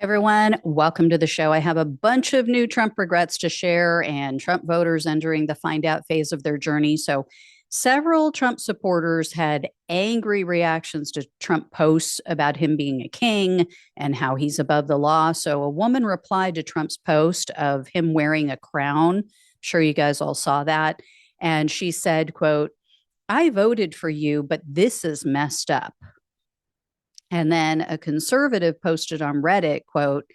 Everyone, welcome to the show. I have a bunch of new Trump regrets to share and Trump voters entering the find out phase of their journey. So, several Trump supporters had angry reactions to Trump posts about him being a king and how he's above the law. So, a woman replied to Trump's post of him wearing a crown. I'm sure you guys all saw that. And she said, quote, "I voted for you, but this is messed up." And then a conservative posted on Reddit, quote,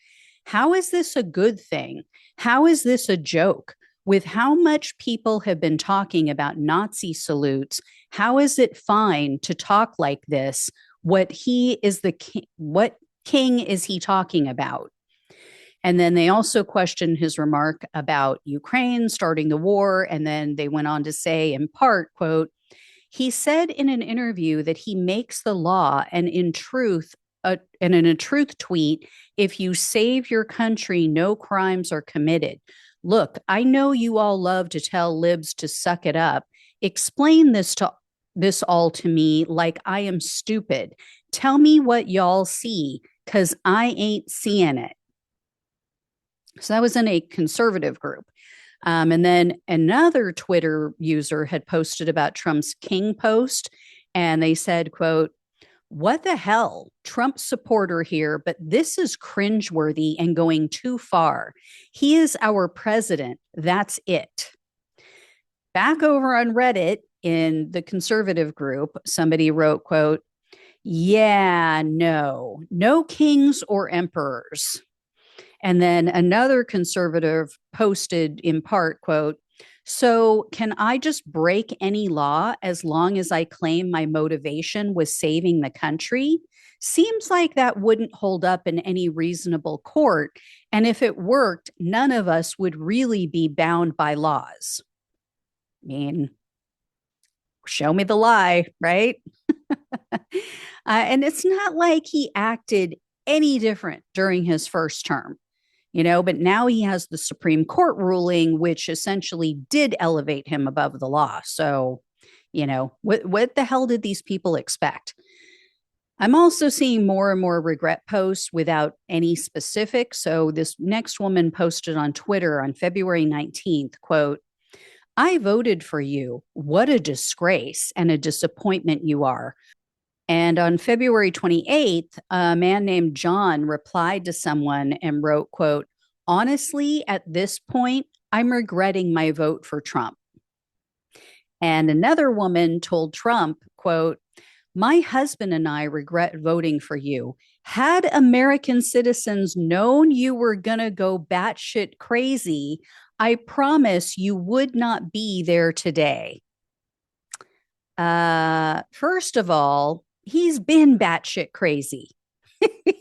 "How is this a good thing? How is this a joke? With how much people have been talking about Nazi salutes, how is it fine to talk like this? What king is he talking about?" And then they also questioned his remark about Ukraine starting the war. And then they went on to say, in part, quote, "He said in an interview that he makes the law, and and in a truth tweet, if you save your country, no crimes are committed. Look, I know you all love to tell libs to suck it up. Explain this all to me like I am stupid. Tell me what y'all see, because I ain't seeing it." So that was in a conservative group. And then another Twitter user had posted about Trump's King post, and they said, quote, "What the hell? Trump supporter here, but this is cringeworthy and going too far. He is our president. That's it." Back over on Reddit in the conservative group, somebody wrote, quote, "Yeah, no kings or emperors." And then another conservative posted in part, quote, "So can I just break any law as long as I claim my motivation was saving the country? Seems like that wouldn't hold up in any reasonable court. And if it worked, none of us would really be bound by laws." I mean, show me the lie, right? And it's not like he acted any different during his first term. But now he has the Supreme Court ruling, which essentially did elevate him above the law. So, what the hell did these people expect? I'm also seeing more and more regret posts without any specifics. So this next woman posted on Twitter on February 19th, quote, "I voted for you. What a disgrace and a disappointment you are." And on February 28th, a man named John replied to someone and wrote, quote, "Honestly, at this point, I'm regretting my vote for Trump." And another woman told Trump, quote, "My husband and I regret voting for you. Had American citizens known you were going to go batshit crazy, I promise you would not be there today." First of all, he's been batshit crazy.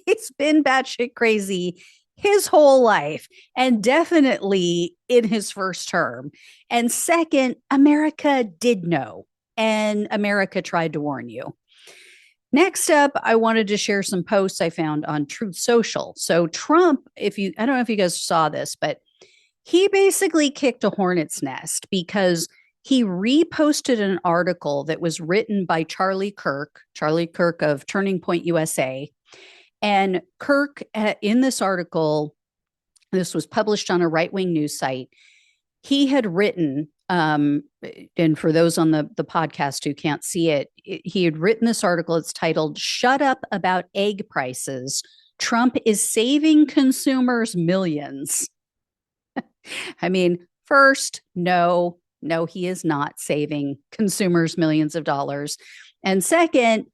He's been batshit crazy his whole life, and definitely in his first term. And second, America did know, and America tried to warn you. Next up, I wanted to share some posts I found on Truth Social. So Trump, I don't know if you guys saw this, but he basically kicked a hornet's nest because he reposted an article that was written by Charlie Kirk of Turning Point USA. And Kirk, in this article, this was published on a right-wing news site, he had written, and for those on the podcast who can't see it, he had written this article. It's titled, "Shut Up About Egg Prices. Trump is Saving Consumers Millions." I mean, first, no, he is not saving consumers millions of dollars. And second,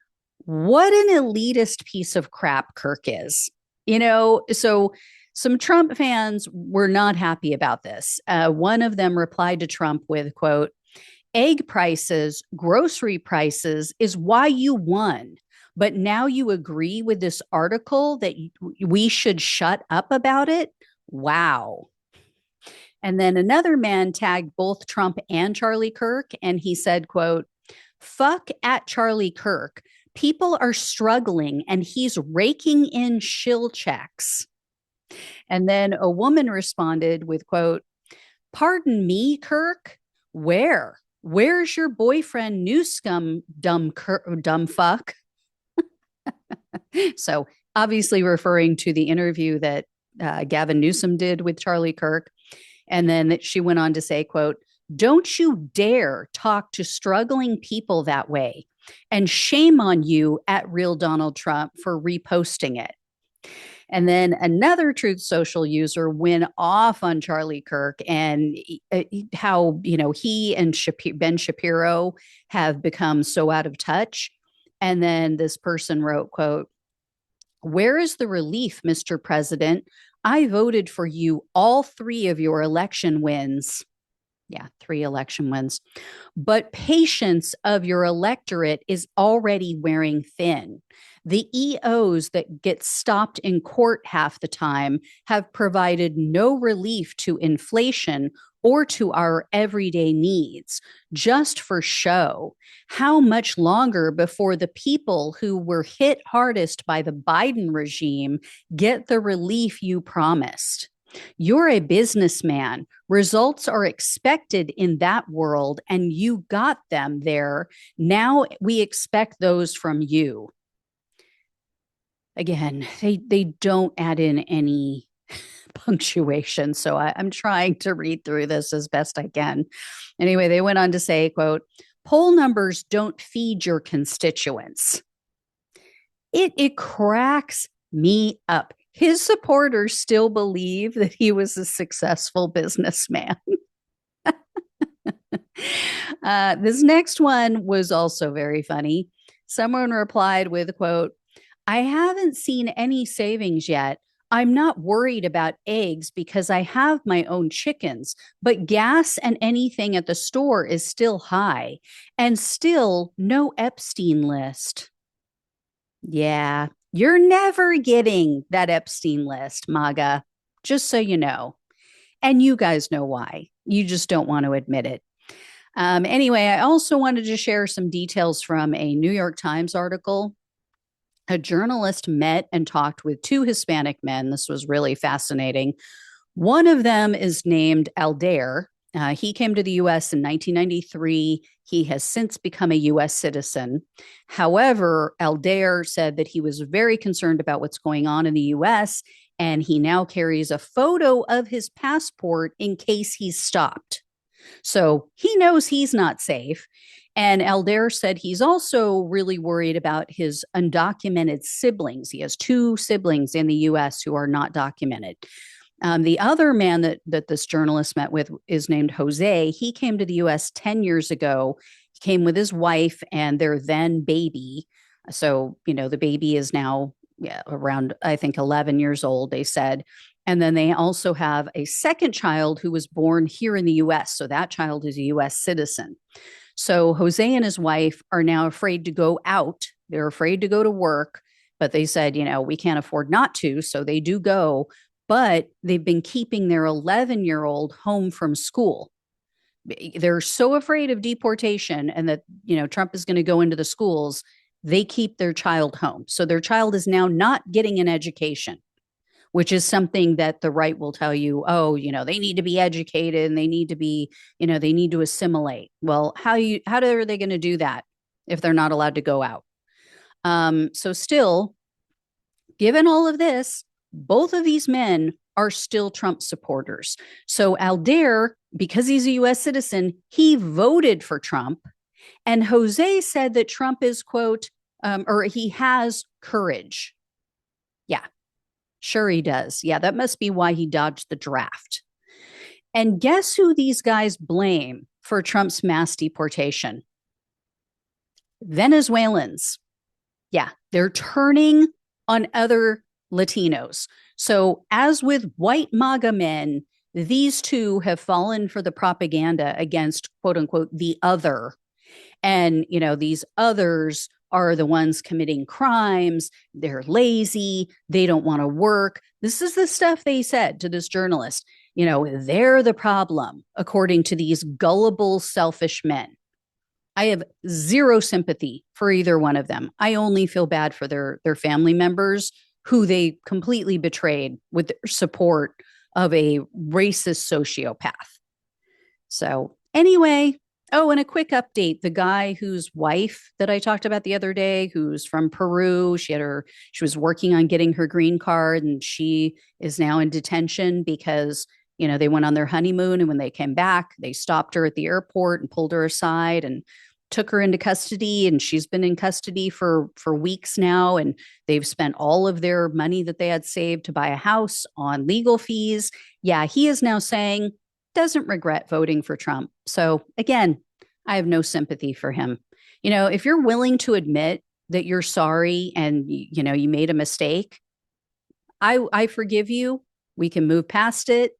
what an elitist piece of crap Kirk is. So some Trump fans were not happy about this. One of them replied to Trump with, quote, "Egg prices, grocery prices is why you won. But now you agree with this article that we should shut up about it? Wow." And then another man tagged both Trump and Charlie Kirk, and he said, quote, "Fuck at Charlie Kirk. People are struggling and he's raking in shill checks." And then a woman responded with, quote, "Pardon me, Kirk? Where? Where's your boyfriend, Newscum, dumb fuck?" So obviously referring to the interview that Gavin Newsom did with Charlie Kirk. And then she went on to say, quote, "Don't you dare talk to struggling people that way. And shame on you at Real Donald Trump for reposting it." And then another Truth Social user went off on Charlie Kirk and how, he and Ben Shapiro have become so out of touch. And then this person wrote, quote, "Where is the relief, Mr. President? I voted for you all 3 of your election wins." Yeah, 3 election wins. "But patience of your electorate is already wearing thin. The EOs that get stopped in court half the time have provided no relief to inflation or to our everyday needs, just for show. How much longer before the people who were hit hardest by the Biden regime get the relief you promised? You're a businessman. Results are expected in that world, and you got them there. Now we expect those from you." Again, they don't add in any punctuation, so I'm trying to read through this as best I can. Anyway, they went on to say, quote, "Poll numbers don't feed your constituents." It cracks me up. His supporters still believe that he was a successful businessman. This next one was also very funny. Someone replied with, quote, "I haven't seen any savings yet. I'm not worried about eggs because I have my own chickens, but gas and anything at the store is still high, and still no Epstein list." Yeah, you're never getting that Epstein list, MAGA, just so you know. And you guys know why. You just don't want to admit it. Anyway, I also wanted to share some details from a New York Times article. A journalist met and talked with 2 Hispanic men. This was really fascinating. One of them is named Aldair. He came to the U.S. in 1993. He has since become a U.S. citizen. However, Aldair said that he was very concerned about what's going on in the U.S., and he now carries a photo of his passport in case he's stopped. So he knows he's not safe. And Aldair said he's also really worried about his undocumented siblings. He has 2 siblings in the U.S. who are not documented. The other man that this journalist met with is named Jose. He came to the U.S. 10 years ago. He came with his wife and their then baby. So, the baby is now around, I think, 11 years old, they said. And then they also have a second child who was born here in the U.S. So that child is a U.S. citizen. So Jose and his wife are now afraid to go out. They're afraid to go to work, but they said, we can't afford not to. So they do go, but they've been keeping their 11-year-old home from school. They're so afraid of deportation and that, Trump is going to go into the schools. They keep their child home. So their child is now not getting an education, which is something that the right will tell you, they need to be educated and they need to be, they need to assimilate. Well, how are they going to do that if they're not allowed to go out? So still, given all of this, both of these men are still Trump supporters. So Aldair, because he's a U.S. citizen, he voted for Trump. And Jose said that Trump is, quote, or he has courage. Yeah. Sure he does. Yeah, that must be why he dodged the draft. And guess who these guys blame for Trump's mass deportation? Venezuelans. Yeah, they're turning on other Latinos. So as with white MAGA men, these 2 have fallen for the propaganda against, quote unquote, the other. And, these others are the ones committing crimes. They're lazy. They don't want to work. This is the stuff they said to this journalist. They're the problem, according to these gullible, selfish men. I have zero sympathy for either one of them. I only feel bad for their family members who they completely betrayed with their support of a racist sociopath. So anyway, Oh, and a quick update. The guy whose wife that I talked about the other day, who's from Peru, she was working on getting her green card and she is now in detention because, they went on their honeymoon and when they came back, they stopped her at the airport and pulled her aside and took her into custody and she's been in custody for weeks now and they've spent all of their money that they had saved to buy a house on legal fees. Yeah, he is now saying doesn't regret voting for Trump. So again, I have no sympathy for him. If you're willing to admit that you're sorry and you made a mistake, I forgive you. We can move past it.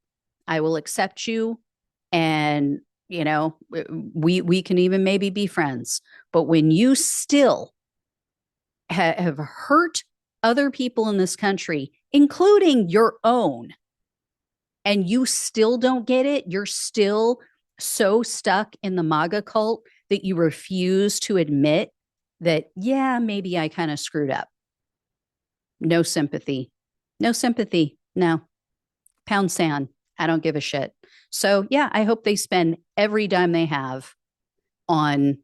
I will accept you and we can even maybe be friends. But when you still have hurt other people in this country, including your own, and you still don't get it, you're still so stuck in the MAGA cult that you refuse to admit that, yeah, maybe I kind of screwed up. No sympathy. No sympathy. No. Pound sand. I don't give a shit. So yeah, I hope they spend every dime they have on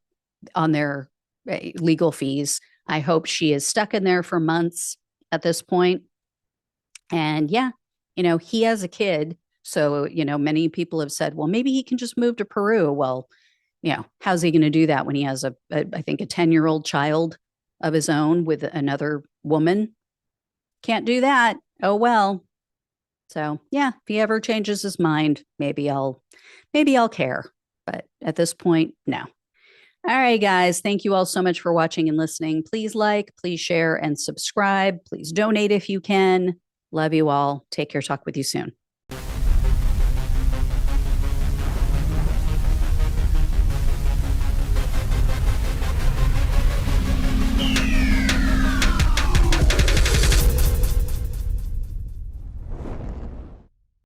their legal fees. I hope she is stuck in there for months at this point. And yeah, he has a kid. So, many people have said, well, maybe he can just move to Peru. Well, how's he going to do that when he has I think a 10-year-old child of his own with another woman? Can't do that. Oh, well. So yeah, if he ever changes his mind, maybe I'll care. But at this point, no. All right, guys. Thank you all so much for watching and listening. Please like, please share, and subscribe. Please donate if you can. Love you all. Take care. Talk with you soon.